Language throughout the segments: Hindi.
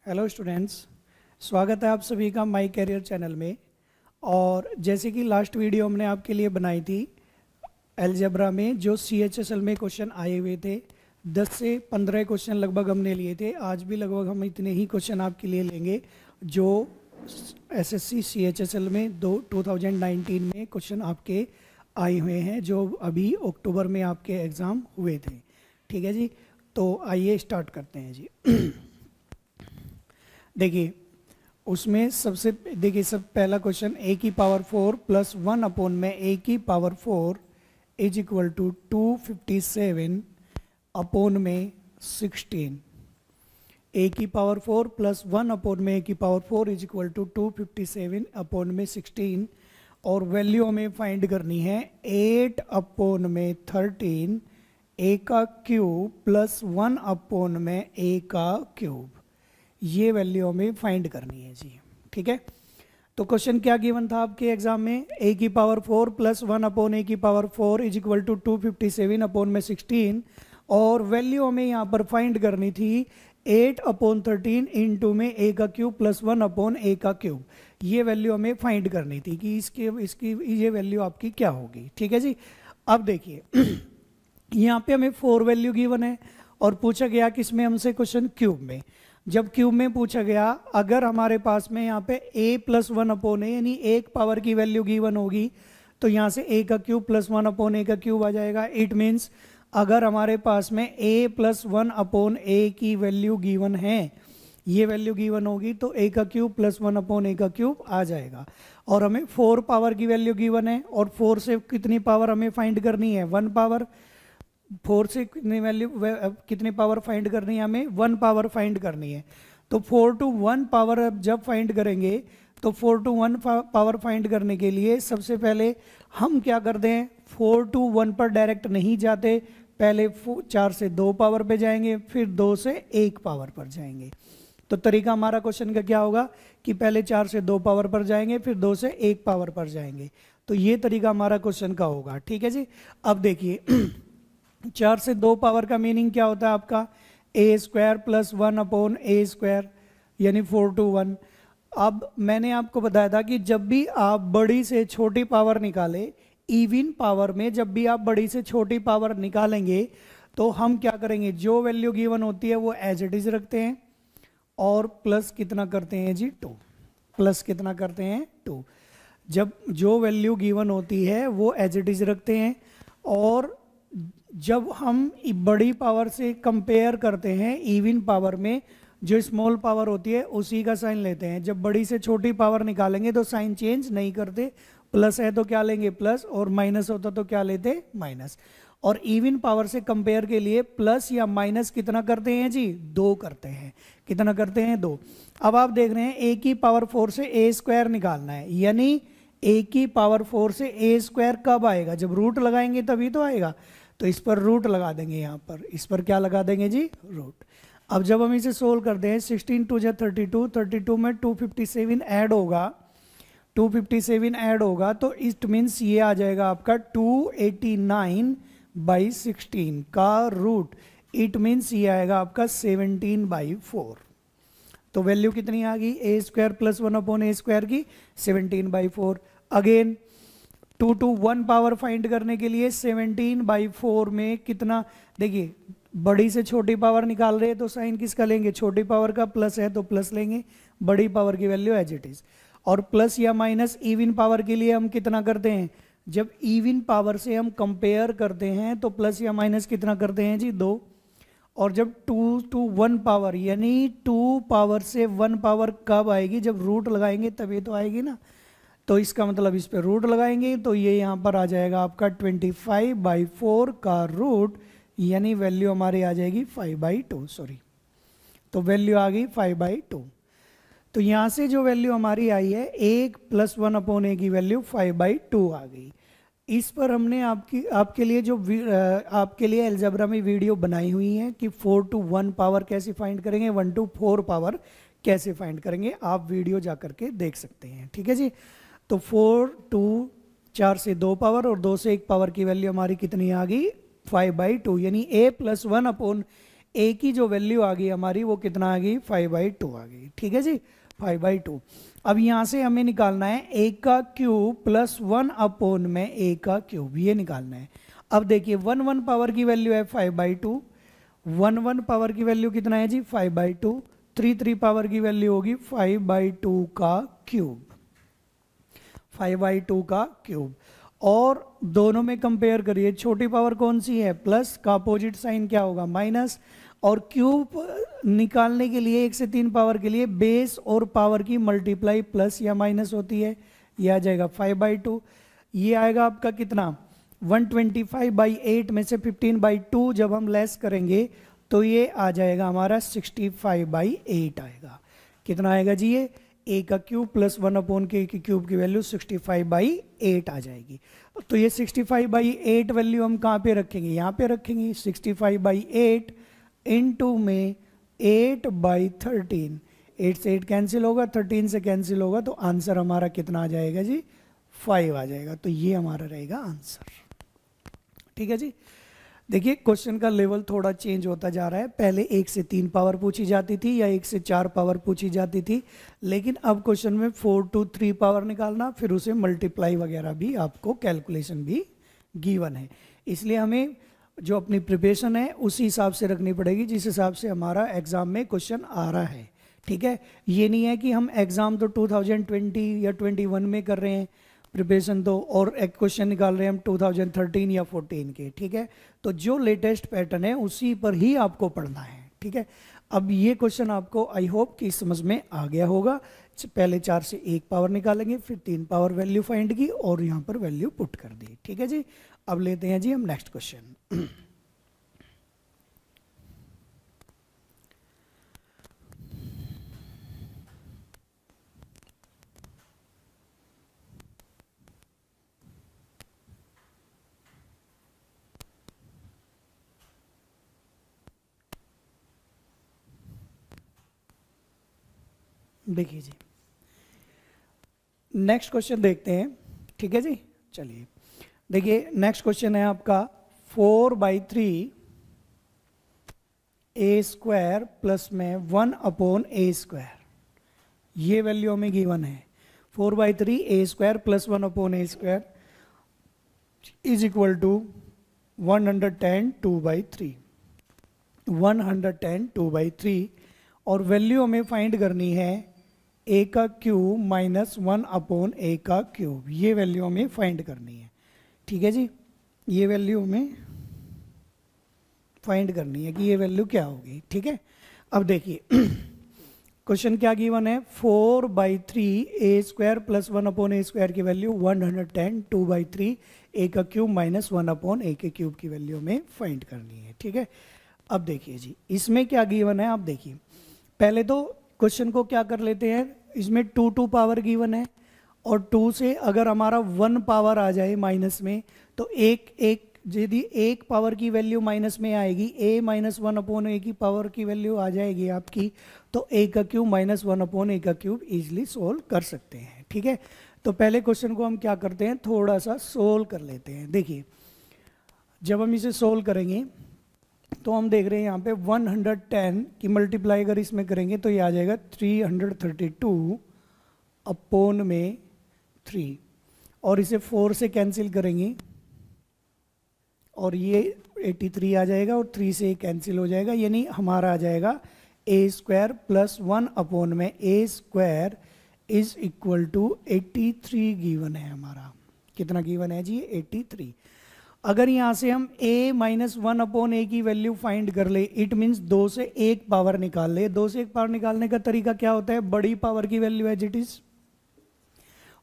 हेलो स्टूडेंट्स, स्वागत है आप सभी का माई कैरियर चैनल में। और जैसे कि लास्ट वीडियो हमने आपके लिए बनाई थी अलजेब्रा में जो CHSL में क्वेश्चन आए हुए थे, 10 से 15 क्वेश्चन लगभग हमने लिए थे। आज भी लगभग हम इतने ही क्वेश्चन आपके लिए लेंगे जो SSC CHSL में 2019 में क्वेश्चन आपके आए हुए हैं, जो अभी अक्टूबर में आपके एग्ज़ाम हुए थे। ठीक है जी, तो आइए स्टार्ट करते हैं जी। देखिए उसमें सब पहला क्वेश्चन a की पावर 4 प्लस 1 अपॉन में a की power 4 is equal to 257 upon में 16। a की पावर 4 प्लस 1 अपॉन में a की power 4 is equal to 257 upon में 16 और वैल्यू हमें फाइंड करनी है 8 अपॉन में 13 a का क्यूब प्लस 1 अपॉन में a का क्यूब। ये वैल्यू हमें फाइंड करनी है जी। ठीक है, तो क्वेश्चन क्या गिवन था आपके एग्जाम में, a की पावर 4 प्लस 1 अपॉन a की power 4 is equal to 257 upon में 16 और वैल्यू हमें यहाँ पर फाइंड करनी थी 8 अपॉन 13 इंटू में a का क्यूब प्लस 1 अपॉन a का क्यूब। ये वैल्यू हमें फाइंड करनी थी कि इसकी ये वैल्यू आपकी क्या होगी। ठीक है जी, अब देखिए यहाँ पे हमें 4 वैल्यू गिवन है और पूछा गया किसमें हमसे, क्वेश्चन क्यूब में। जब क्यूब में पूछा गया, अगर हमारे पास में यहाँ पे a प्लस 1 अपॉन ए यानी एक पावर की वैल्यू गिवन होगी तो यहाँ से a का क्यूब प्लस 1 अपॉन a का क्यूब आ जाएगा। इट मीन्स अगर हमारे पास में a प्लस 1 अपॉन a की वैल्यू गिवन है, ये वैल्यू गिवन होगी तो a का क्यूब प्लस 1 अपॉन a का क्यूब आ जाएगा। और हमें 4 पावर की वैल्यू गिवन है और 4 से कितनी पावर हमें फाइंड करनी है, 1 पावर। 4 से कितनी पावर फाइंड करनी है, हमें 1 पावर फाइंड करनी है। तो 4 to 1 पावर जब फाइंड करेंगे तो 4 to 1 पावर फाइंड करने के लिए सबसे पहले हम क्या करते हैं, 4 to 1 पर डायरेक्ट नहीं जाते, पहले 4 से 2 पावर पे जाएंगे, फिर 2 से 1 पावर पर जाएंगे। तो तरीका हमारा क्वेश्चन का क्या होगा कि पहले 4 से 2 पावर पर जाएंगे, फिर 2 से 1 पावर पर जाएंगे। तो ये तरीका हमारा क्वेश्चन का होगा। ठीक है जी, अब देखिए 4 से 2 पावर का मीनिंग क्या होता है आपका, a square plus 1 upon a square यानी 4 to 1। अब मैंने आपको बताया था कि जब भी आप बड़ी से छोटी पावर निकालें, इवन पावर में जब भी आप बड़ी से छोटी पावर निकालेंगे तो हम क्या करेंगे, जो वैल्यू गिवन होती है वो एज इट इज रखते हैं और प्लस कितना करते हैं जी, 2। प्लस कितना करते हैं, 2। जब जो वैल्यू गिवन होती है वो एज इट इज रखते हैं और जब हम बड़ी पावर से कंपेयर करते हैं इवन पावर में जो स्मॉल पावर होती है उसी का साइन लेते हैं। जब बड़ी से छोटी पावर निकालेंगे तो साइन चेंज नहीं करते, प्लस है तो क्या लेंगे प्लस और माइनस होता तो क्या लेते माइनस। और इवन पावर से कंपेयर के लिए प्लस या माइनस कितना करते हैं जी, 2 करते हैं। कितना करते हैं, 2। अब आप देख रहे हैं a की पावर 4 से a स्क्वायर निकालना है, यानी a की पावर 4 से a स्क्वायर कब आएगा, जब रूट लगाएंगे तभी तो आएगा। तो इस पर रूट लगा देंगे, यहाँ पर इस पर क्या लगा देंगे जी, रूट। अब जब हम इसे सोल्व करते हैं 16 2 जा 32, 32 में 257 ऐड होगा, 257 ऐड होगा तो इट मीन्स ये आ जाएगा आपका 289/16 का रूट। इट मीन्स ये आएगा आपका 17/4। तो वैल्यू कितनी आ गई, a square plus 1 upon a square की 17/4। अगेन 2 to 1 पावर फाइंड करने के लिए 17/4 में कितना, देखिए बड़ी से छोटी पावर निकाल रहे हैं तो साइन किसका लेंगे, छोटी पावर का। प्लस है तो प्लस लेंगे, बड़ी पावर की वैल्यू एज इट इज। और प्लस या माइनस इवन पावर के लिए हम कितना करते हैं, जब इवन पावर से हम कंपेयर करते हैं तो प्लस या माइनस कितना करते हैं जी, 2। और जब 2 to 1 पावर यानी 2 पावर से 1 पावर कब आएगी, जब रूट लगाएंगे तभी तो आएगी ना। तो इसका मतलब इस पे रूट लगाएंगे तो ये यहाँ पर आ जाएगा आपका 25/4 का रूट, यानी वैल्यू हमारी आ जाएगी 5/2, सॉरी। तो वैल्यू आ गई 5/2। तो यहाँ से जो वैल्यू हमारी आई है 1 प्लस 1 अपॉन a की वैल्यू 5/2 आ गई। इस पर हमने आपके लिए आपके लिए अलजेब्रा में वीडियो बनाई हुई है कि 4 to 1 पावर कैसे फाइंड करेंगे, 1 to 4 पावर कैसे फाइंड करेंगे, आप वीडियो जा करके देख सकते हैं। ठीक है जी, तो 4 से 2 पावर और 2 से 1 पावर की वैल्यू हमारी कितनी आ गई, 5/2, यानी a प्लस 1 अपॉन ए की जो वैल्यू आ गई हमारी वो कितना आ गई 5/2 आ गई, ठीक है जी 5/2। अब यहाँ से हमें निकालना है ए का क्यूब प्लस 1 में ए का क्यूब, ये निकालना है। अब देखिए 1 पावर की वैल्यू है 5/2, 1 पावर की वैल्यू कितना है जी 5/2, 3 पावर की वैल्यू होगी 5/2 का क्यूब, 5/2 का क्यूब। और दोनों में कंपेयर करिए, छोटी पावर कौन सी है प्लस का अपोजिट साइन क्या होगा माइनस, और क्यूब निकालने के लिए 1 से 3 पावर के लिए बेस और पावर की मल्टीप्लाई प्लस या माइनस होती है, ये आ जाएगा 5/2। ये आएगा आपका कितना 125/8 में से 15/2 जब हम लेस करेंगे तो ये आ जाएगा हमारा 65/8 आएगा। कितना आएगा जी ये ए का क्यूब प्लस 1/k की क्यूब की वैल्यू 65/8 आ जाएगी। तो ये 65/8 वैल्यू हम कहाँ पे रखेंगे, यहाँ पे रखेंगे। 65/8 इंटू में 8/13, 8 से 8 कैंसिल होगा, 13 से कैंसिल होगा, तो आंसर हमारा कितना आ जाएगा जी 5 आ जाएगा। तो ये हमारा रहेगा आंसर, ठीक है जी। देखिए क्वेश्चन का लेवल थोड़ा चेंज होता जा रहा है, पहले 1 से 3 पावर पूछी जाती थी या 1 से 4 पावर पूछी जाती थी, लेकिन अब क्वेश्चन में 4 to 3 पावर निकालना, फिर उसे मल्टीप्लाई वगैरह भी आपको कैलकुलेशन भी गिवन है। इसलिए हमें जो अपनी प्रिपरेशन है उसी हिसाब से रखनी पड़ेगी जिस हिसाब से हमारा एग्जाम में क्वेश्चन आ रहा है, ठीक है। ये नहीं है कि हम एग्जाम तो 2020 या 21 में कर रहे हैं प्रिपरेशन, तो और एक क्वेश्चन निकाल रहे हैं हम 2013 या 14 के, ठीक है। तो जो लेटेस्ट पैटर्न है उसी पर ही आपको पढ़ना है, ठीक है। अब ये क्वेश्चन आपको आई होप कि समझ में आ गया होगा। पहले 4 से 1 पावर निकालेंगे, फिर 3 पावर वैल्यू फाइंड की और यहाँ पर वैल्यू पुट कर दी, ठीक है जी। अब लेते हैं जी हम नेक्स्ट क्वेश्चन। देखिए जी नेक्स्ट क्वेश्चन देखते हैं, ठीक है जी। चलिए देखिए नेक्स्ट क्वेश्चन है आपका 4/3 a² प्लस में 1/a², ये वैल्यू हमें गिवन है। 4/3 a² plus 1/a² is equal to 110 2/3, 110 2/3, और वैल्यू हमें फाइंड करनी है a का क्यूब माइनस 1/a का क्यूब, ये वैल्यू हमें फाइंड करनी है, ठीक है जी। ये वैल्यू हमें फाइंड करनी है कि ये वैल्यू क्या होगी, ठीक है। अब देखिए क्वेश्चन क्या गिवन है, 4/3 a² प्लस 1/a² की वैल्यू 110 2/3 a का क्यूब माइनस 1/a के क्यूब की वैल्यू हमें फाइंड करनी है, ठीक है। अब देखिए जी इसमें क्या गिवन है, आप देखिए पहले तो क्वेश्चन को क्या कर लेते हैं, इसमें 2 पावर गिवन है और 2 से अगर हमारा 1 पावर आ जाए माइनस में तो यदि 1 पावर की वैल्यू माइनस में आएगी, a माइनस 1/a की पावर की वैल्यू आ जाएगी आपकी, तो a का क्यूब माइनस 1/a का क्यूब इजिली सोल्व कर सकते हैं, ठीक है। तो पहले क्वेश्चन को हम क्या करते हैं, थोड़ा सा सोल्व कर लेते हैं। देखिए जब हम इसे सोल्व करेंगे तो हम देख रहे हैं यहाँ पे 110 की मल्टीप्लाई अगर इसमें करेंगे तो ये आ जाएगा 332/3, और इसे 4 से कैंसिल करेंगे और ये 83 आ जाएगा और 3 से कैंसिल हो जाएगा, यानी हमारा आ जाएगा a² plus 1/a² is equal to 83 given है हमारा। कितना गिवन है जी 83। अगर यहाँ से हम a माइनस 1/a की वैल्यू फाइंड कर ले, इट मीन्स 2 से 1 पावर निकाल ले। 2 से 1 पावर निकालने का तरीका क्या होता है, बड़ी पावर की वैल्यू एज इट इज,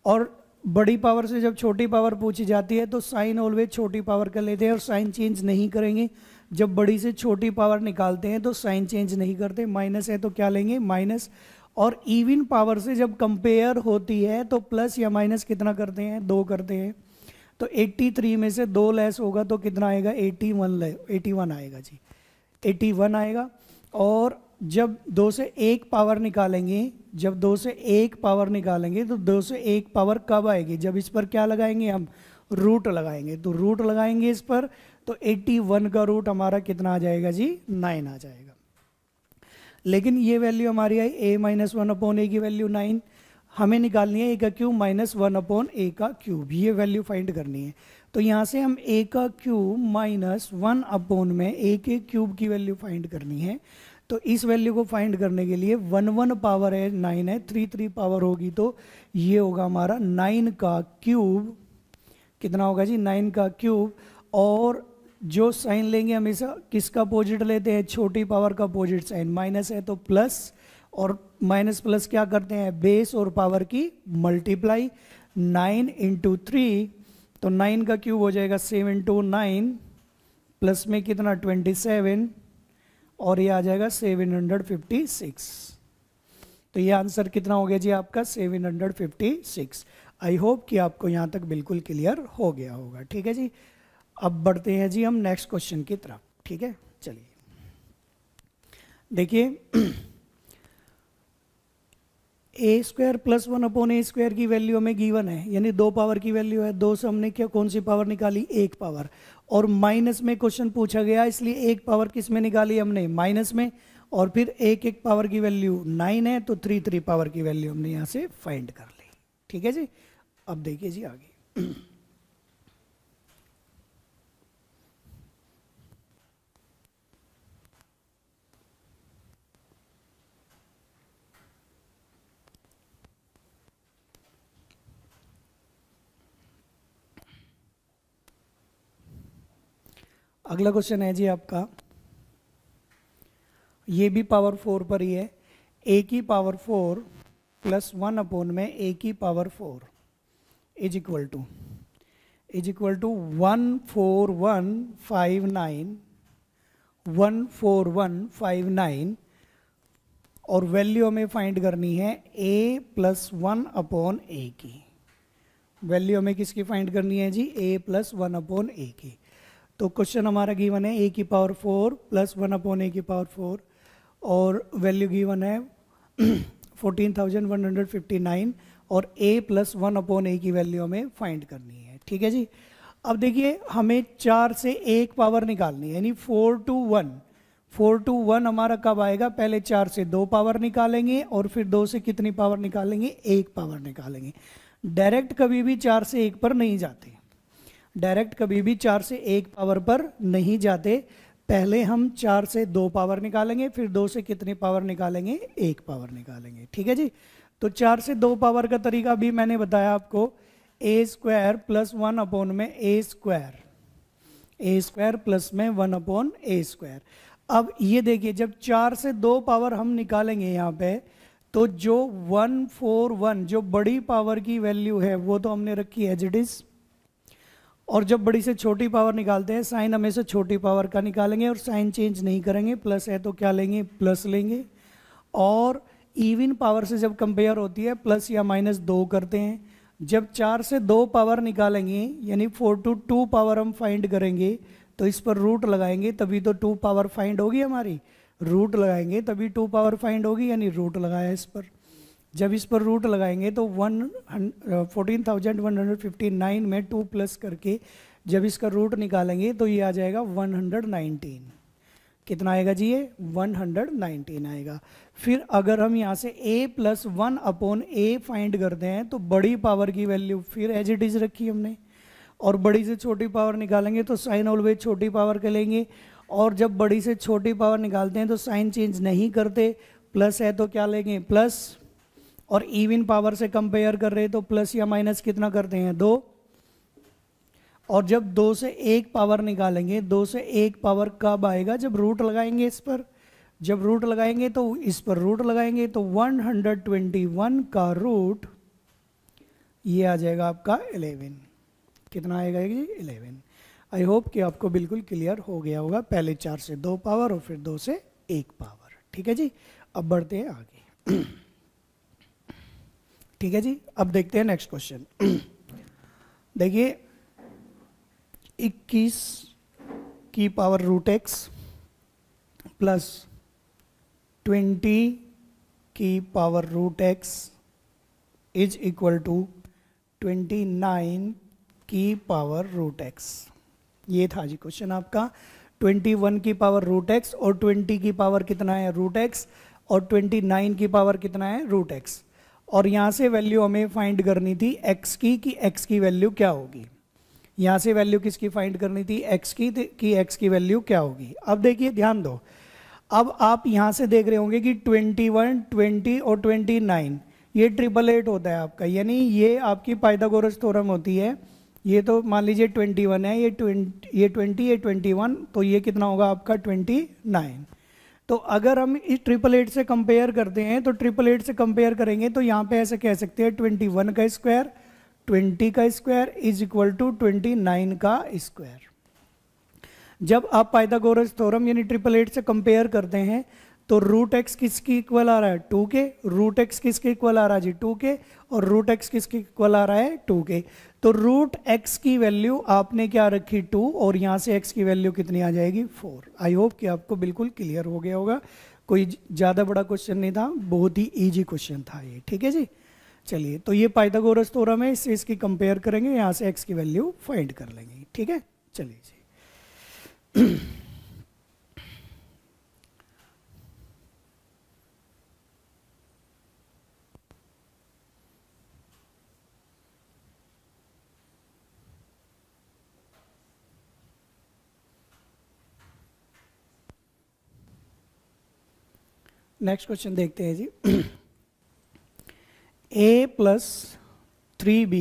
और बड़ी पावर से जब छोटी पावर पूछी जाती है तो साइन ऑलवेज छोटी पावर कर लेते हैं और साइन चेंज नहीं करेंगे। जब बड़ी से छोटी पावर निकालते हैं तो साइन चेंज नहीं करते, माइनस है तो क्या लेंगे माइनस, और इवन पावर से जब कंपेयर होती है तो प्लस या माइनस कितना करते हैं 2 करते हैं। तो 83 में से 2 लेस होगा तो कितना आएगा 81 आएगा जी, 81 आएगा। और जब 2 से 1 पावर निकालेंगे, जब 2 से 1 पावर निकालेंगे तो 2 से 1 पावर कब आएगी, जब इस पर क्या लगाएंगे हम रूट लगाएंगे। तो रूट लगाएंगे इस पर तो 81 का रूट हमारा कितना आ जाएगा जी 9 आ जाएगा। लेकिन ये वैल्यू हमारी आई a माइनस वन अपॉन ए की वैल्यू 9, हमें निकालनी है a का क्यूब माइनस वन अपॉन ए का क्यूब, ये वैल्यू फाइंड करनी है। तो यहाँ से हम a का क्यूब माइनस वन अपॉन में a के क्यूब की वैल्यू फाइंड करनी है। तो इस वैल्यू को फाइंड करने के लिए 1 पावर है 9 है, 3 पावर होगी तो ये होगा हमारा 9 का क्यूब, कितना होगा जी 9 का क्यूब। और जो साइन लेंगे हमेशा किसका अपोजिट लेते हैं, छोटी पावर का अपोजिट साइन, माइनस है तो प्लस, और माइनस प्लस क्या करते हैं बेस और पावर की मल्टीप्लाई, 9 इंटू 3 तो 9 का क्यूब हो जाएगा 7 टू 9 प्लस में कितना 27 और ये आ जाएगा 756। तो ये आंसर कितना हो गया जी आपका 756। आई होप कि आपको यहाँ तक बिल्कुल क्लियर हो गया होगा। ठीक है जी, अब बढ़ते हैं जी हम नेक्स्ट क्वेश्चन की तरफ। ठीक है, चलिए देखिए ए स्क्वायर प्लस वन अपॉन ए स्क्वायर की वैल्यू हमें गिवन है, यानी 2 पावर की वैल्यू है। 2 से हमने क्या कौन सी पावर निकाली, 1 पावर, और माइनस में क्वेश्चन पूछा गया इसलिए 1 पावर किस में निकाली हमने, माइनस में, और फिर 1 पावर की वैल्यू 9 है तो 3 पावर की वैल्यू हमने यहाँ से फाइंड कर ली। ठीक है जी, अब देखिए जी आगे अगला क्वेश्चन है जी आपका, ये भी पावर 4 पर ही है। a की पावर 4 प्लस 1 अपॉन में a की पावर 4 इज इक्वल टू 14159 और वैल्यू हमें फाइंड करनी है a प्लस 1 अपॉन a की। वैल्यू हमें किसकी फाइंड करनी है जी, a प्लस 1 अपॉन a की। तो क्वेश्चन हमारा गिवन है a की पावर 4 प्लस 1 अपॉन a की पावर 4 और वैल्यू गिवन है 14,159 और a प्लस 1 अपॉन a की वैल्यू हमें फाइंड करनी है। ठीक है जी, अब देखिए हमें 4 से 1 पावर निकालनी है, यानी 4 to 1। 4 to 1 हमारा कब आएगा, पहले 4 से 2 पावर निकालेंगे और फिर 2 से कितनी पावर निकालेंगे, 1 पावर निकालेंगे। डायरेक्ट कभी भी 4 से 1 पर नहीं जाते, डायरेक्ट कभी भी 4 से 1 पावर पर नहीं जाते। पहले हम 4 से 2 पावर निकालेंगे, फिर 2 से कितनी पावर निकालेंगे, 1 पावर निकालेंगे। ठीक है जी, तो 4 से 2 पावर का तरीका भी मैंने बताया आपको, ए स्क्वायर प्लस 1 अपॉन में ए स्क्वायर प्लस में 1 अपॉन ए स्क्वायर। अब ये देखिए जब 4 से 2 पावर हम निकालेंगे यहाँ पे, तो जो 141 जो बड़ी पावर की वैल्यू है वो तो हमने रखी एज इट इज, और जब बड़ी से छोटी पावर निकालते हैं साइन हमेशा छोटी पावर का निकालेंगे और साइन चेंज नहीं करेंगे, प्लस है तो क्या लेंगे, प्लस लेंगे। और इवन पावर से जब कंपेयर होती है प्लस या माइनस 2 करते हैं। जब 4 से 2 पावर निकालेंगे यानी 4 to 2 पावर हम फाइंड करेंगे तो इस पर रूट लगाएंगे तभी तो 2 पावर फाइंड होगी हमारी, रूट लगाएंगे तभी 2 पावर फाइंड होगी, यानी रूट लगाया इस पर। जब इस पर रूट लगाएंगे तो 14,159 में 2 प्लस करके जब इसका रूट निकालेंगे तो ये आ जाएगा 119। कितना आएगा जी, ये 119 आएगा। फिर अगर हम यहाँ से a plus 1 upon a find करते हैं तो बड़ी पावर की वैल्यू फिर एज इट इज रखी हमने, और बड़ी से छोटी पावर निकालेंगे तो साइन ऑलवेज छोटी पावर के लेंगे, और जब बड़ी से छोटी पावर निकालते हैं तो साइन चेंज नहीं करते, प्लस है तो क्या लेंगे, प्लस, और इवन पावर से कंपेयर कर रहे हैं तो प्लस या माइनस कितना करते हैं, 2। और जब 2 से 1 पावर निकालेंगे, 2 से 1 पावर कब आएगा, जब रूट लगाएंगे इस पर। जब रूट लगाएंगे तो इस पर रूट लगाएंगे तो 121 का रूट ये आ जाएगा आपका 11। कितना आएगा जी, 11। आई होप कि आपको बिल्कुल क्लियर हो गया होगा, पहले 4 से 2 पावर और फिर 2 से 1 पावर। ठीक है जी, अब बढ़ते हैं आगे। ठीक है जी, अब देखते हैं नेक्स्ट क्वेश्चन। देखिए 21 की पावर रूट एक्स प्लस 20 की power root x is equal to 29 की पावर रूट एक्स। ये था जी क्वेश्चन आपका। 21 की पावर रूट एक्स और 20 की पावर कितना है, रूट एक्स, और 29 की पावर कितना है रूट एक्स। और यहाँ से वैल्यू हमें फाइंड करनी थी एक्स की कि एक्स की वैल्यू क्या होगी। यहाँ से वैल्यू किसकी फाइंड करनी थी एक्स की कि एक्स की वैल्यू क्या होगी। अब देखिए ध्यान दो, अब आप यहाँ से देख रहे होंगे कि 21, 20 और 29 ये 888 होता है आपका, यानी ये आपकी पाइथागोरस थ्योरम होती है। ये तो मान लीजिए 21 है, ये 20, ये 21, तो ये कितना होगा आपका 29। तो अगर हम इस 888 से कंपेयर करते हैं तो 888 से कंपेयर करेंगे तो यहाँ पे ऐसे कह सकते हैं 21 का स्क्वायर 20 का स्क्वायर इज इक्वल टू 29 का स्क्वायर। जब आप पाइथागोरस थ्योरम यानी 888 से कंपेयर करते हैं तो रूट एक्स किसकी इक्वल आ रहा है 2 के, रूट एक्स किसके इक्वल आ रहा है जी 2 के, और रूट एक्स किसके इक्वल आ रहा है 2 के। तो रूट एक्स की वैल्यू आपने क्या रखी 2 और यहाँ से एक्स की वैल्यू कितनी आ जाएगी 4। आई होप कि आपको बिल्कुल क्लियर हो गया होगा, कोई ज़्यादा बड़ा क्वेश्चन नहीं था, बहुत ही ईजी क्वेश्चन था ये, ठीक है जी। चलिए तो ये पाइथागोरस थ्योरम है, इससे इसकी कंपेयर करेंगे, यहाँ से एक्स की वैल्यू फाइंड कर लेंगे, ठीक है। चलिए जी नेक्स्ट क्वेश्चन देखते हैं जी। a plus 3b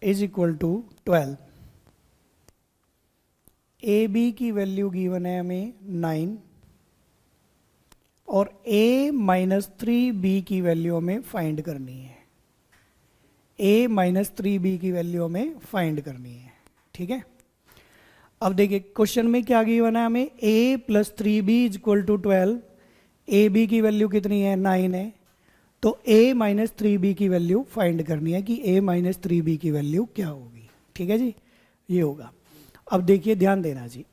is equal to 12। A b की वैल्यू गिवन है हमें 9 और a माइनस 3b की वैल्यू हमें फाइंड करनी है। a माइनस 3b की वैल्यू हमें फाइंड करनी है, ठीक है। अब देखिए क्वेश्चन में क्या गिवन है हमें, a plus 3b is equal to 12। A b की वैल्यू कितनी है 9 है, तो a माइनस 3b की वैल्यू फाइंड करनी है कि a माइनस 3b की वैल्यू क्या होगी, ठीक है जी, ये होगा। अब देखिए ध्यान देना जी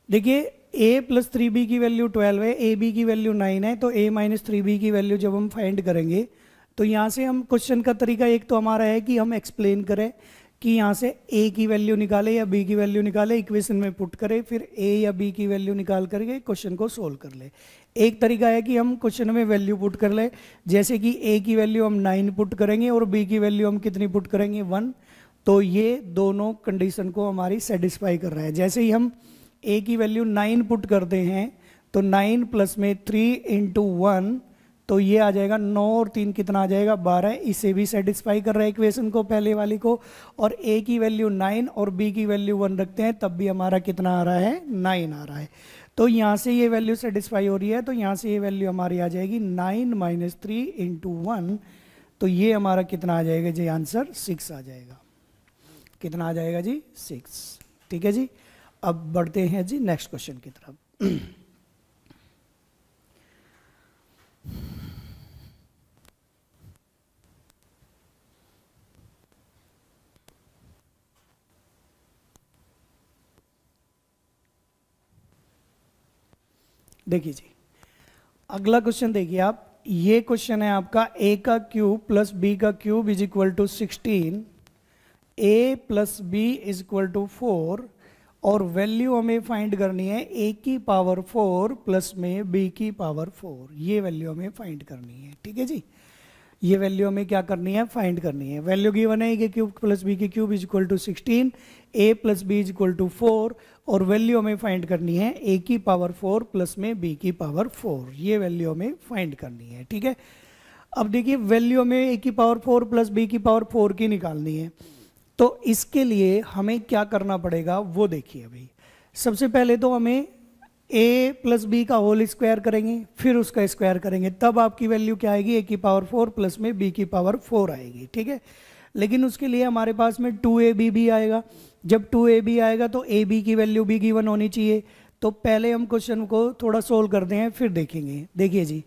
देखिए a प्लस 3b की वैल्यू 12 है, ए बी की वैल्यू 9 है, तो a माइनस 3b की वैल्यू जब हम फाइंड करेंगे तो यहाँ से हम क्वेश्चन का तरीका एक तो हमारा है कि हम एक्सप्लेन करें कि यहाँ से a की वैल्यू निकाले या b की वैल्यू निकाले, इक्वेशन में पुट करें, फिर a या b की वैल्यू निकाल करके क्वेश्चन को सोल्व कर ले। एक तरीका है कि हम क्वेश्चन में वैल्यू पुट कर ले, जैसे कि a की वैल्यू हम 9 पुट करेंगे और b की वैल्यू हम कितनी पुट करेंगे 1, तो ये दोनों कंडीशन को हमारी सेटिस्फाई कर रहा है। जैसे ही हम a की वैल्यू 9 पुट करते हैं तो 9 प्लस में 3 इंटू 1, तो ये आ जाएगा 9 और 3 कितना आ जाएगा 12, इसे भी सेटिस्फाई कर रहा है इक्वेशन को पहले वाली को। और a की वैल्यू 9 और b की वैल्यू 1 रखते हैं तब भी हमारा कितना आ रहा है 9 आ रहा है। तो यहाँ से ये वैल्यू सेटिस्फाई हो रही है, तो यहाँ से ये वैल्यू हमारी आ जाएगी 9 माइनस 3 इंटू 1, तो ये हमारा कितना आ जाएगा जी आंसर 6 आ जाएगा। कितना आ जाएगा जी 6, ठीक है जी। अब बढ़ते हैं जी नेक्स्ट क्वेश्चन की तरफ। देखिए जी अगला क्वेश्चन देखिए आप, ये क्वेश्चन है आपका a का क्यूब प्लस b का cube is equal to 16, a plus b is equal to 4 और वैल्यू हमें फाइंड करनी है a की पावर 4 प्लस में b की पावर 4, ये वैल्यू हमें फाइंड करनी है, ठीक है जी। ये वैल्यू हमें क्या करनी है फाइंड करनी है। वैल्यू गिवन है a के क्यूब प्लस b के cube is equal to 16, a plus b is equal to 4 और वैल्यू हमें फाइंड करनी है a की पावर 4 प्लस में b की पावर 4, ये वैल्यू हमें फाइंड करनी है, ठीक है। अब देखिए वैल्यू हमें a की पावर 4 प्लस b की पावर 4 की निकालनी है, तो इसके लिए हमें क्या करना पड़ेगा वो देखिए। अभी सबसे पहले तो हमें a प्लस बी का होल स्क्वायर करेंगे, फिर उसका स्क्वायर करेंगे, तब आपकी वैल्यू क्या आएगी a की पावर 4 प्लस में b की पावर 4 आएगी, ठीक है। लेकिन उसके लिए हमारे पास में 2ab भी आएगा, जब 2ab आएगा तो ab की वैल्यू भी गिवन होनी चाहिए। तो पहले हम क्वेश्चन को थोड़ा सोल्व करते हैं फिर देखेंगे। देखिए जी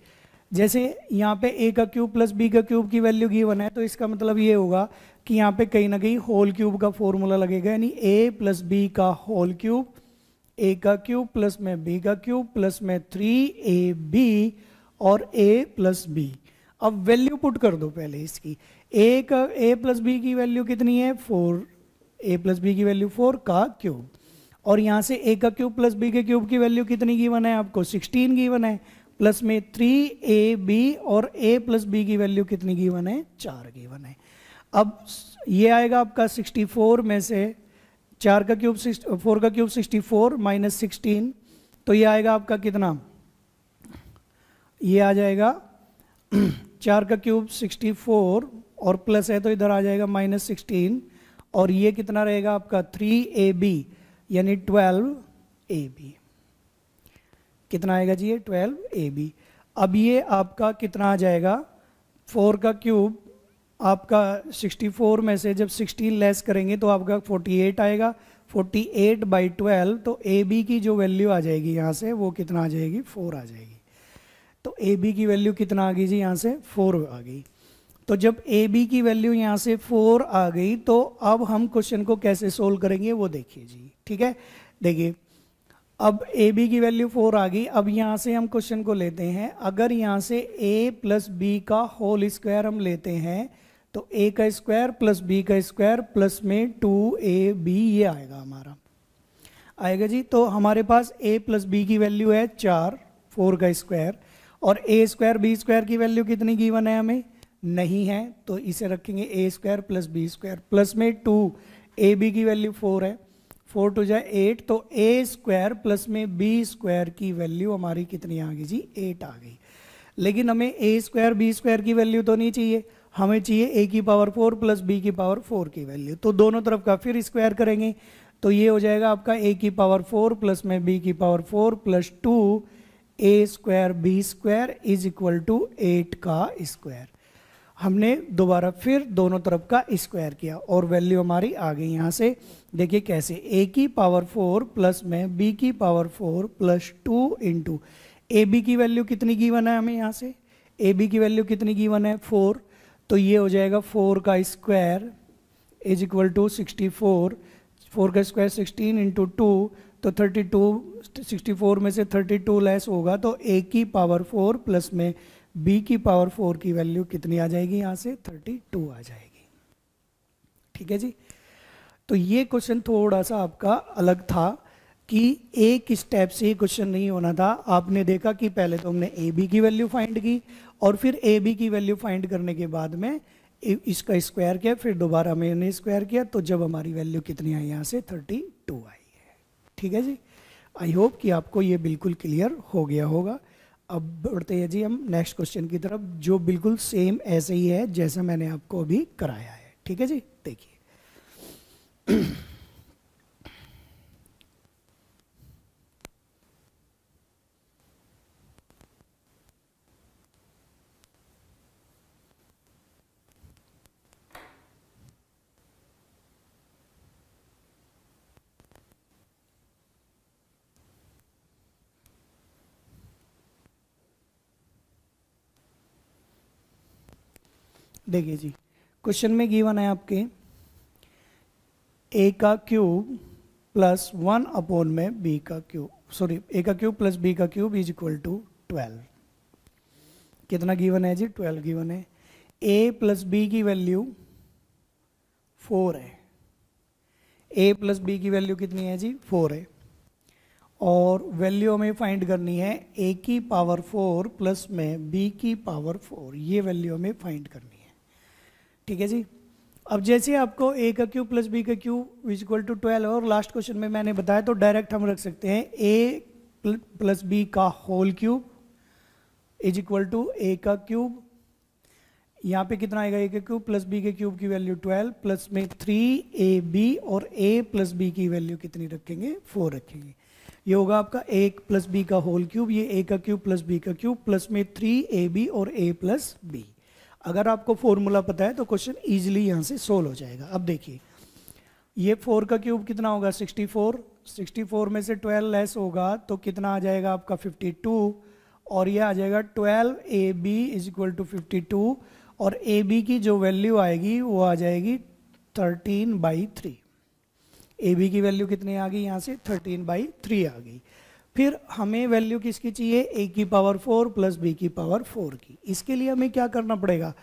जैसे यहाँ पे a का क्यूब प्लस b का क्यूब की वैल्यू गिवन है, तो इसका मतलब ये होगा कि यहाँ पे कहीं ना कहीं होल क्यूब का फॉर्मूला लगेगा, यानी a प्लस b का होल क्यूब, a का क्यूब प्लस में b का क्यूब प्लस में 3ab और a प्लस b। अब वैल्यू पुट कर दो पहले इसकी, a प्लस b की वैल्यू कितनी है 4, a प्लस b की वैल्यू 4 का क्यूब और यहाँ से a का क्यूब प्लस b के क्यूब की वैल्यू कितनी गिवन है आपको, 16 गिवन है, प्लस में 3ab और a प्लस b की वैल्यू कितनी गिवन है, 4 गिवन है। अब ये आएगा आपका 64 में से 4 का क्यूब 4 का क्यूब 64 माइनस 16, तो ये आएगा आपका कितना, ये आ जाएगा 4 का क्यूब 64 और प्लस है तो इधर आ जाएगा माइनस 16, और ये कितना रहेगा आपका 3ab यानी 12ab। कितना आएगा जी ये 12ab। अब ये आपका कितना आ जाएगा, 4 का क्यूब आपका 64 में से जब 16 लेस करेंगे तो आपका 48 आएगा, 48/12, तो ab की जो वैल्यू आ जाएगी यहाँ से वो कितना आ जाएगी, 4 आ जाएगी। तो ab की वैल्यू कितना आ गई जी, यहाँ से 4 आ गई। तो जब ab की वैल्यू यहाँ से 4 आ गई तो अब हम क्वेश्चन को कैसे सोल्व करेंगे वो देखिए जी, ठीक है। देखिए अब ab की वैल्यू 4 आ गई। अब यहाँ से हम क्वेश्चन को लेते हैं, अगर यहाँ से a प्लस बी का होल स्क्वायर हम लेते हैं तो a का स्क्वायर प्लस b का स्क्वायर प्लस में 2ab ये आएगा हमारा, आएगा जी। तो हमारे पास a प्लस बी की वैल्यू है 4, 4 का स्क्वायर, और a स्क्वायर b स्क्वायर की वैल्यू कितनी गिवन है हमें, नहीं है, तो इसे रखेंगे a square plus b square plus में 2, ab की वैल्यू 4 है, 4 टू जा 8, तो a स्क्वायर प्लस में b स्क्वायर की वैल्यू हमारी कितनी आ गई जी, 8 आ गई। लेकिन हमें a स्क्वायर b स्क्वायर की वैल्यू तो नहीं चाहिए, हमें चाहिए a की पावर 4 प्लस b की पावर 4 की वैल्यू। तो दोनों तरफ का फिर स्क्वायर करेंगे तो ये हो जाएगा आपका a की पावर 4 प्लस में b की power 4 plus 2 a square b square is equal to 8 का स्क्वायर। हमने दोबारा फिर दोनों तरफ का स्क्वायर किया और वैल्यू हमारी आ गई यहाँ से। देखिए कैसे, a की पावर 4 प्लस में b की पावर 4 प्लस 2 इंटू ab की वैल्यू कितनी गिवन है हमें, यहाँ से ab की वैल्यू कितनी गिवन है 4, तो ये हो जाएगा 4 का स्क्वायर इज इक्वल टू 64, 4 का स्क्वायर 16 इंटू 2, तो 32, 64 में से 32 लेस होगा तो a की पावर 4 प्लस में b की पावर 4 की वैल्यू कितनी आ जाएगी, यहाँ से 32 आ जाएगी। ठीक है जी। तो ये क्वेश्चन थोड़ा सा आपका अलग था कि एक स्टेप से क्वेश्चन नहीं होना था। आपने देखा कि पहले तो हमने ए बी की वैल्यू फाइंड की और फिर ए बी की वैल्यू फाइंड करने के बाद में इसका स्क्वायर किया, फिर दोबारा मैंने स्क्वायर किया, तो जब हमारी वैल्यू कितनी आई, यहाँ से 32 आई है। ठीक है जी। आई होप कि आपको ये बिल्कुल क्लियर हो गया होगा। अब बढ़ते हैं जी हम नेक्स्ट क्वेश्चन की तरफ, जो बिल्कुल सेम ऐसे ही है जैसा मैंने आपको अभी कराया है। ठीक है जी, देखिए देखिए जी, क्वेश्चन में गिवन है आपके ए का क्यूब प्लस 1 अपॉन में बी का क्यूब, सॉरी ए का क्यूब प्लस बी का क्यूब इज इक्वल टू 12। कितना गिवन है जी, 12 गिवन है। ए प्लस बी की वैल्यू 4 है, ए प्लस बी की वैल्यू कितनी है जी, 4 है, और वैल्यू हमें फाइंड करनी है ए की पावर 4 प्लस में बी की पावर 4, ये वैल्यू हमें फाइंड करनी है। ठीक है जी। अब जैसे आपको ए का क्यूब प्लस बी का क्यूब इज इक्वल टू 12 और लास्ट क्वेश्चन में मैंने बताया, तो डायरेक्ट हम रख सकते हैं ए प्लस बी का whole cube is equal to A का क्यूब। यहाँ पे कितना आएगा, ए का क्यूब प्लस बी के क्यूब की वैल्यू 12 प्लस में 3ab और a प्लस बी की वैल्यू कितनी रखेंगे, 4 रखेंगे। ये होगा आपका a प्लस बी का होल क्यूब, ये a का क्यूब प्लस b का क्यूब प्लस में 3ab और a प्लस b। अगर आपको फॉर्मूला पता है तो क्वेश्चन इजीली यहाँ से सोल्व हो जाएगा। अब देखिए ये 4 का क्यूब कितना होगा, 64, 64 में से 12 लेस होगा तो कितना आ जाएगा आपका 52, और ये आ जाएगा 12ab इज इक्वल टू 52, और ab की जो वैल्यू आएगी वो आ जाएगी 13/3। ab की वैल्यू कितनी आ गई, यहाँ से 13/3 आ गई। फिर हमें वैल्यू किसकी चाहिए, a की पावर 4 प्लस b की पावर 4 की। इसके लिए हमें क्या करना पड़ेगा,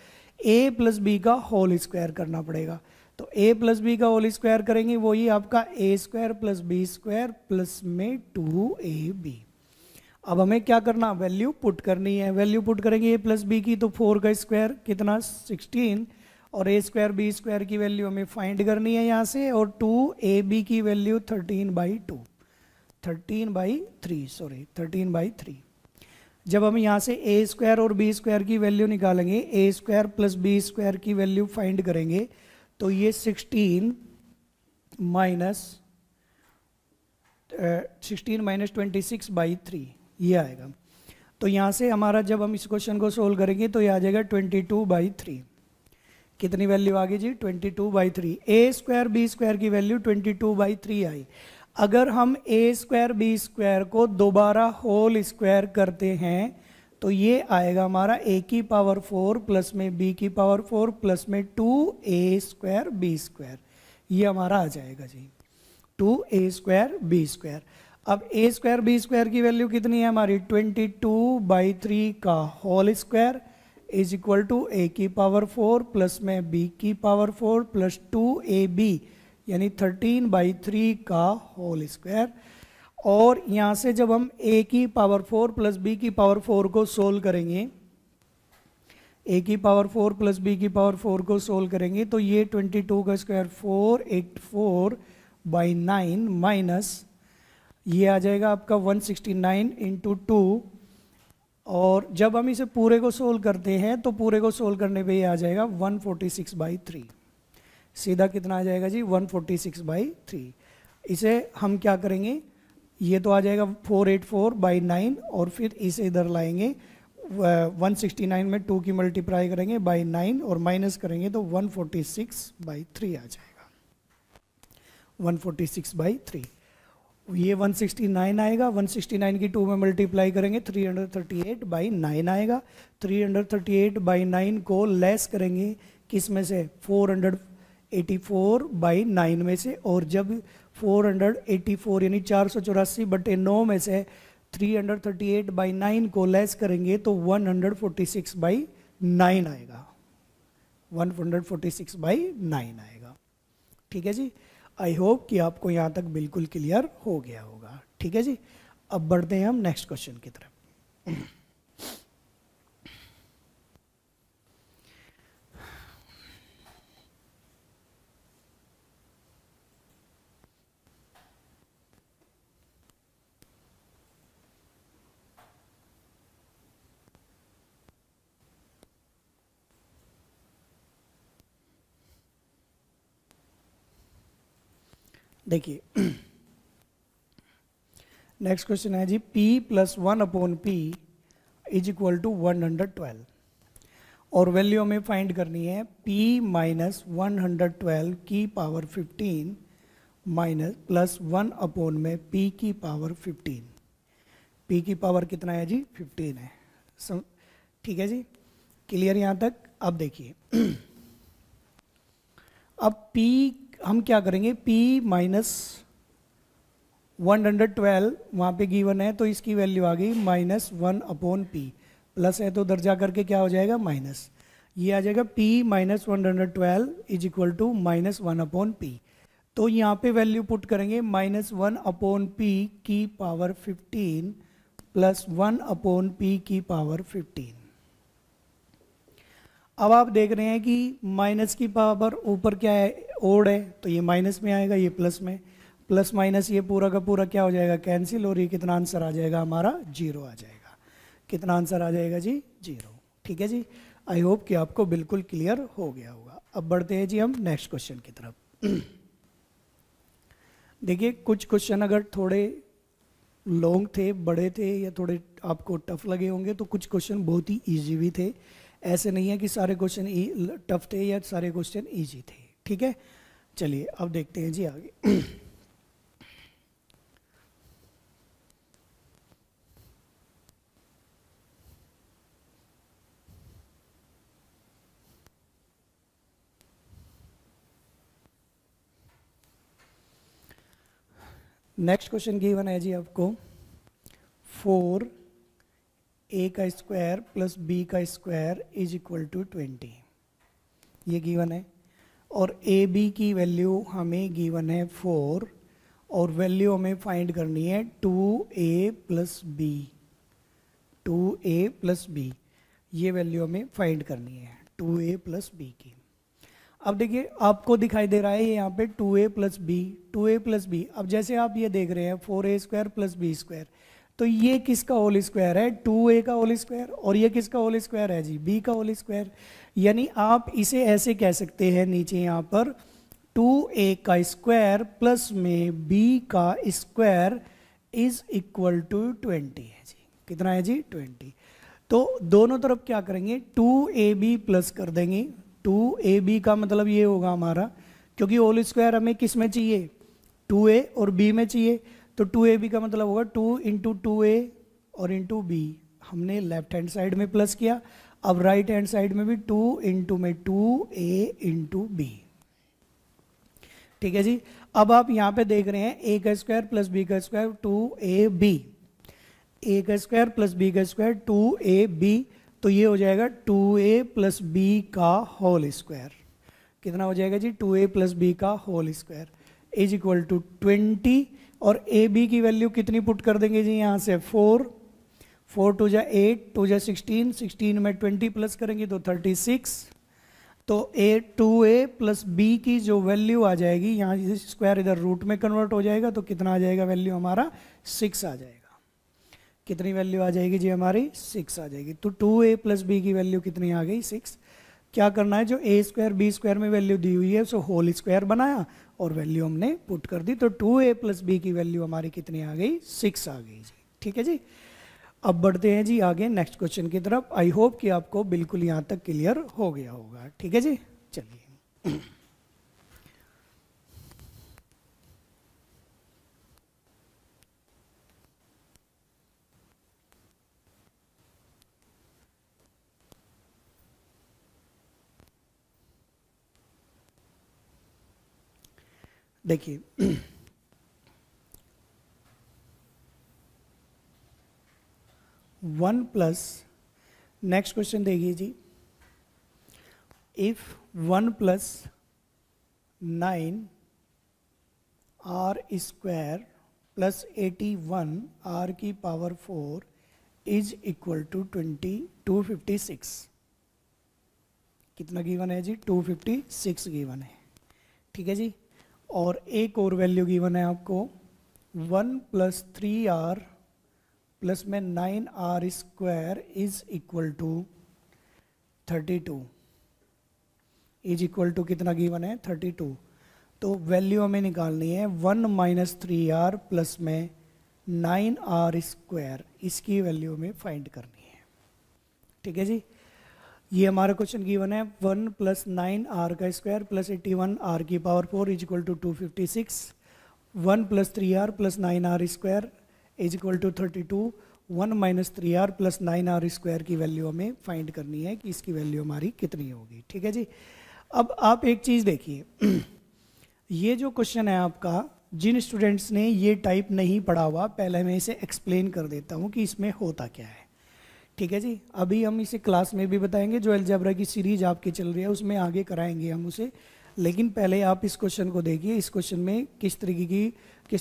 a प्लस बी का होल स्क्वायर करना पड़ेगा। तो a प्लस बी का होल स्क्वायर करेंगे वही आपका a square plus b square plus में 2ab। अब हमें क्या करना, वैल्यू पुट करनी है। वैल्यू पुट करेंगे a प्लस बी की, तो 4 का स्क्वायर कितना 16, और a स्क्वायर बी स्क्वायर की वैल्यू हमें फाइंड करनी है यहाँ से, और 2ab की वैल्यू 13/2, 13/3। जब हम यहाँ से a स्क्वायर और b स्क्वायर की वैल्यू निकालेंगे, a square plus b square की वैल्यू फाइंड करेंगे, तो ये 16 माइनस 26/3 ये आएगा। तो यहाँ से हमारा जब हम इस क्वेश्चन को सोल्व करेंगे तो ये आ जाएगा 22/3। कितनी वैल्यू आ गई जी, 22/3। a स्क्वायर बी स्क्वायर की वैल्यू 22/3 आई। अगर हम a स्क्वायर बी स्क्वायर को दोबारा होल स्क्वायर करते हैं तो ये आएगा हमारा a की पावर 4 प्लस में b की पावर 4 प्लस में 2a स्क्वायर बी स्क्वायर, ये हमारा आ जाएगा जी 2a स्क्वायर बी स्क्वायर। अब a स्क्वायर बी स्क्वायर की वैल्यू कितनी है हमारी, 22/3 का whole square is equal to a की पावर 4 प्लस में b की पावर 4 प्लस 2ab यानी 13/3 का होल स्क्वायर। और यहाँ से जब हम a की पावर 4 प्लस b की पावर 4 को सोल्व करेंगे, a की पावर 4 प्लस b की पावर 4 को सोल्व करेंगे तो ये 22 का स्क्वायर 484/9 माइनस ये आ जाएगा आपका 169 इंटू 2। और जब हम इसे पूरे को सोल्व करते हैं तो पूरे को सोल्व करने पे ये आ जाएगा 146/3। सीधा कितना आ जाएगा जी, 146/3। इसे हम क्या करेंगे, ये तो आ जाएगा 484/9 और फिर इसे इधर लाएंगे 169 में 2 की मल्टीप्लाई करेंगे बाई 9 और माइनस करेंगे तो 146/3 आ जाएगा, 146/3। ये 169 आएगा, 169 की 2 में मल्टीप्लाई करेंगे 338/9 आएगा। 338/9 को लेस करेंगे किस में से, 484/9 में से, और जब 484 यानी 484/9 में से 338/9 को लेस करेंगे तो 146/9 आएगा, 146/9 आएगा। ठीक है जी, आई होप कि आपको यहाँ तक बिल्कुल क्लियर हो गया होगा। ठीक है जी, अब बढ़ते हैं हम नेक्स्ट क्वेश्चन की तरफ। देखिए नेक्स्ट क्वेश्चन है जी, p + 1/p is equal to 112 और वैल्यू हमें फाइंड करनी है p - 112 की पावर 15 माइनस प्लस 1 में p की पावर 15। p की पावर कितना है जी, 15 है। ठीक है जी, क्लियर यहाँ तक। अब देखिए अब p हम क्या करेंगे, p - 112 वहाँ पे गिवन है तो इसकी वैल्यू आ गई -1/p, प्लस है तो उधर जा करके क्या हो जाएगा माइनस, ये आ जाएगा p - 112 is equal to -1/p। तो यहाँ पे वैल्यू पुट करेंगे -1/p की पावर 15 प्लस 1/p की पावर 15। अब आप देख रहे हैं कि माइनस की पावर ऊपर क्या है, ओड है, तो ये माइनस में आएगा, ये प्लस में, प्लस माइनस ये पूरा का पूरा क्या हो जाएगा, कैंसिल, और ये कितना आंसर आ जाएगा हमारा, 0 आ जाएगा। कितना आंसर आ जाएगा जी, 0। ठीक है जी, आई होप कि आपको बिल्कुल क्लियर हो गया होगा। अब बढ़ते हैं जी हम नेक्स्ट क्वेश्चन की तरफ। देखिए कुछ क्वेश्चन अगर थोड़े लॉन्ग थे, बड़े थे, या थोड़े आपको टफ लगे होंगे, तो कुछ क्वेश्चन बहुत ही ईजी भी थे। ऐसे नहीं है कि सारे क्वेश्चन टफ थे या सारे क्वेश्चन इजी थे। ठीक है, चलिए अब देखते हैं जी आगे। नेक्स्ट क्वेश्चन गिवन है जी आपको 4a का स्क्वायर प्लस b का स्क्वायर इज इक्वल टू 20, ये गिवन है। और ए बी की वैल्यू हमें गिवन है 4 और वैल्यू हमें फाइंड करनी है 2a plus b, 2a plus b, ये वैल्यू हमें फाइंड करनी है 2a प्लस बी की। अब देखिए आपको दिखाई दे रहा है यहाँ पे 2a plus b, 2a plus B. अब जैसे आप ये देख रहे हैं 4a square plus b square, तो ये किसका होल स्क्वायर है? 2a का होल स्क्वायर। और ये किसका होल स्क्वायर है जी? b का होल स्क्वायर। यानी आप इसे ऐसे कह सकते हैं नीचे यहाँ पर 2a का स्क्वायर प्लस में b का स्क्वायर इज इक्वल टू 20 है जी। कितना है जी? 20। तो दोनों तरफ क्या करेंगे? 2ab प्लस कर देंगे। 2ab का मतलब ये होगा हमारा, क्योंकि होल स्क्वायर हमें किस में चाहिए? 2a और b में चाहिए, तो 2ab का मतलब होगा 2 इंटू 2a और इंटू b। हमने लेफ्ट हैंड साइड में प्लस किया, अब राइट हैंड साइड में भी 2 इंटू में 2a इंटू b। ठीक है जी। अब आप यहां पे देख रहे हैं a का स्क्वायर प्लस b का स्क्वायर 2ab, a का स्क्वायर प्लस b का स्क्वायर 2ab, तो ये हो जाएगा 2a प्लस b का होल स्क्वायर। कितना हो जाएगा जी? 2a प्लस b का whole square is equal to 20। और ए बी की वैल्यू कितनी पुट कर देंगे जी? यहाँ से 4, 4 टू जा 8, 2 जा 16, 16 में 20 प्लस करेंगे तो 36। तो 2a प्लस b की जो वैल्यू आ जाएगी, यहाँ स्क्वायर इधर रूट में कन्वर्ट हो जाएगा, तो कितना आ जाएगा वैल्यू हमारा? 6 आ जाएगा। कितनी वैल्यू आ जाएगी जी हमारी? 6 आ जाएगी। तो 2a प्लस b की वैल्यू कितनी आ गई? 6। क्या करना है? जो a स्क्वायर b स्क्वायर में वैल्यू दी हुई है उसको होल स्क्वायर बनाया और वैल्यू हमने पुट कर दी, तो 2a प्लस b की वैल्यू हमारी कितनी आ गई? 6 आ गई जी। ठीक है जी। अब बढ़ते हैं जी आगे नेक्स्ट क्वेश्चन की तरफ। आई होप कि आपको बिल्कुल यहाँ तक क्लियर हो गया होगा। ठीक है जी, चलिए। देखिए 1 प्लस, नेक्स्ट क्वेश्चन देखिए जी। If 1 plus 9 R square plus 81 R की पावर 4 इज इक्वल टू 256। कितना गिवन है जी? 256 गिवन है। ठीक है जी। और एक और वैल्यू गिवन है आपको 1 प्लस 3r प्लस में 9r square is equal to 32 is equal to कितना गिवन है? 32। तो वैल्यू हमें निकालनी है 1 माइनस 3r प्लस में 9r स्क्वायर, इसकी वैल्यू हमें फाइंड करनी है। ठीक है जी। ये हमारा क्वेश्चन गिवन है 1 प्लस 9r का स्क्वायर प्लस 81 r की power 4 is equal to 256, 1 plus 3r plus 9r square is equal to 32, 1 minus 3r plus 9r square की वैल्यू हमें फाइंड करनी है कि इसकी वैल्यू हमारी कितनी होगी। ठीक है जी। अब आप एक चीज़ देखिए, ये जो क्वेश्चन है आपका, जिन स्टूडेंट्स ने ये टाइप नहीं पढ़ा हुआ, पहले मैं इसे एक्सप्लेन कर देता हूँ कि इसमें होता क्या है। ठीक है जी। अभी हम इसे क्लास में भी बताएंगे, जो अलजेब्रा की सीरीज आपकी चल रही है उसमें आगे कराएंगे हम उसे, लेकिन पहले आप इस क्वेश्चन को देखिए। इस क्वेश्चन में किस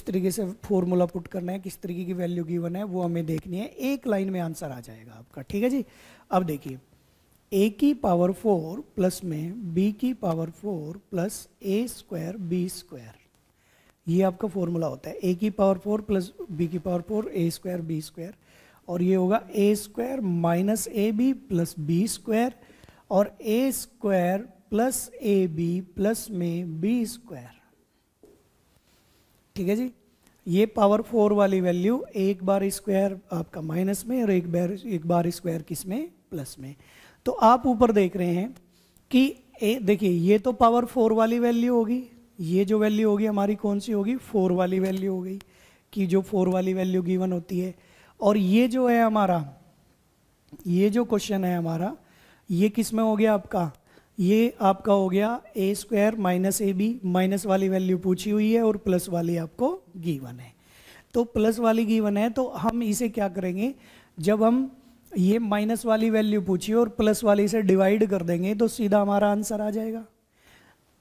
तरीके से फॉर्मूला पुट करना है, किस तरीके की वैल्यू गिवन है, वो हमें देखनी है। एक लाइन में आंसर आ जाएगा आपका। ठीक है जी। अब देखिए a की पावर 4 प्लस में b की power 4 plus a square b square, ये आपका फॉर्मूला होता है। a की पावर 4 प्लस b की power 4 a square b square, और ये होगा a square minus a b plus b square और a square plus a b plus में b स्क्वायर। ठीक है जी। ये पावर 4 वाली वैल्यू एक बार स्क्वायर आपका माइनस में और एक बार स्क्वायर किस में? प्लस में। तो आप ऊपर देख रहे हैं कि देखिए ये तो पावर 4 वाली वैल्यू होगी, ये जो वैल्यू होगी हमारी कौन सी होगी? 4 वाली वैल्यू हो गई, कि जो 4 वाली वैल्यू गिवन होती है। और ये जो है हमारा, ये जो क्वेश्चन है हमारा, ये किस में हो गया आपका? ये आपका हो गया a square minus a b, minus वाली वैल्यू पूछी हुई है और प्लस वाली आपको गिवन है। तो प्लस वाली गिवन है तो हम इसे क्या करेंगे, जब हम ये माइनस वाली वैल्यू पूछी और प्लस वाली से डिवाइड कर देंगे तो सीधा हमारा आंसर आ जाएगा।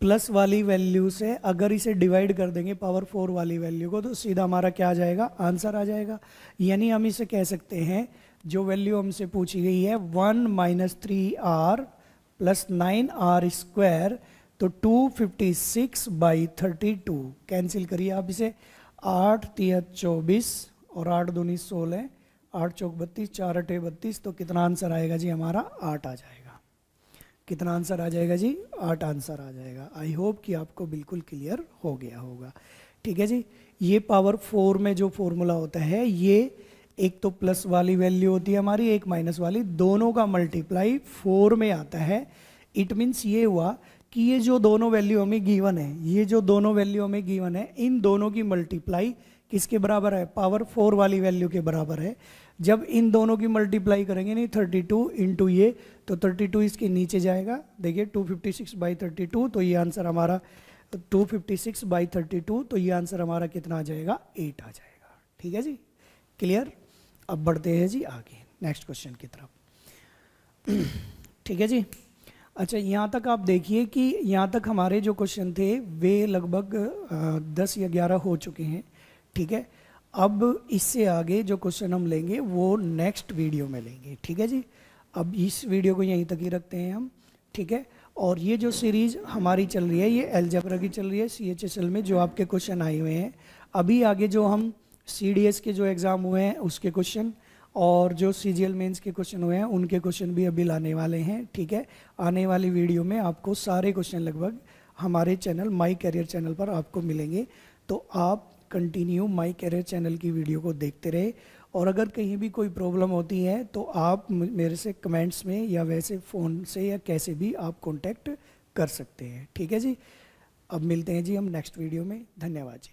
प्लस वाली वैल्यू से अगर इसे डिवाइड कर देंगे पावर 4 वाली वैल्यू को तो सीधा हमारा क्या आ जाएगा, आंसर आ जाएगा। यानी हम इसे कह सकते हैं जो वैल्यू हमसे पूछी गई है 1 minus 3r plus 9r square, तो 256/32 कैंसिल करिए आप इसे, 8 3 24 और 8 दूनी 16, 8 चौक 32, 4 8 32, तो कितना आंसर आएगा जी हमारा 8 आ जाएगा। कितना आंसर आ जाएगा जी, 8 आंसर आ जाएगा। आई होप कि आपको बिल्कुल क्लियर हो गया होगा। ठीक है जी, ये पावर 4 में जो फॉर्मूला होता है, ये एक तो प्लस वाली वैल्यू होती है हमारी, एक माइनस वाली, दोनों का मल्टीप्लाई 4 में आता है। इट मीन्स ये हुआ कि ये जो दोनों वैल्यू हमें गिवन है, ये जो दोनों वैल्यू हमें गिवन है, इन दोनों की मल्टीप्लाई किसके बराबर है, पावर 4 वाली वैल्यू के बराबर है। जब इन दोनों की मल्टीप्लाई करेंगे नहीं 32 इंटू ये, तो 32 इसके नीचे जाएगा, देखिए 256/32, तो ये आंसर हमारा 256/32, तो ये आंसर हमारा कितना आ जाएगा, 8 आ जाएगा। ठीक है जी, क्लियर। अब बढ़ते हैं जी आगे नेक्स्ट क्वेश्चन की तरफ। ठीक है जी, अच्छा यहाँ तक आप देखिए कि यहाँ तक हमारे जो क्वेश्चन थे वे लगभग 10 या 11 हो चुके हैं। ठीक है, अब इससे आगे जो क्वेश्चन हम लेंगे वो नेक्स्ट वीडियो में लेंगे। ठीक है जी, अब इस वीडियो को यहीं तक ही रखते हैं हम। ठीक है, और ये जो सीरीज़ हमारी चल रही है ये अलजेब्रा की चल रही है, CHSL में जो आपके क्वेश्चन आए हुए हैं। अभी आगे जो हम CDS के जो एग्ज़ाम हुए हैं उसके क्वेश्चन और जो CGL मेंस के क्वेश्चन हुए हैं उनके क्वेश्चन भी अभी लाने वाले हैं। ठीक है, आने वाली वीडियो में आपको सारे क्वेश्चन लगभग हमारे चैनल माई कैरियर चैनल पर आपको मिलेंगे। तो आप कंटिन्यू माई कैरियर चैनल की वीडियो को देखते रहे, और अगर कहीं भी कोई प्रॉब्लम होती है तो आप मेरे से कमेंट्स में या वैसे फ़ोन से या कैसे भी आप कांटेक्ट कर सकते हैं। ठीक है जी, अब मिलते हैं जी हम नेक्स्ट वीडियो में। धन्यवाद जी।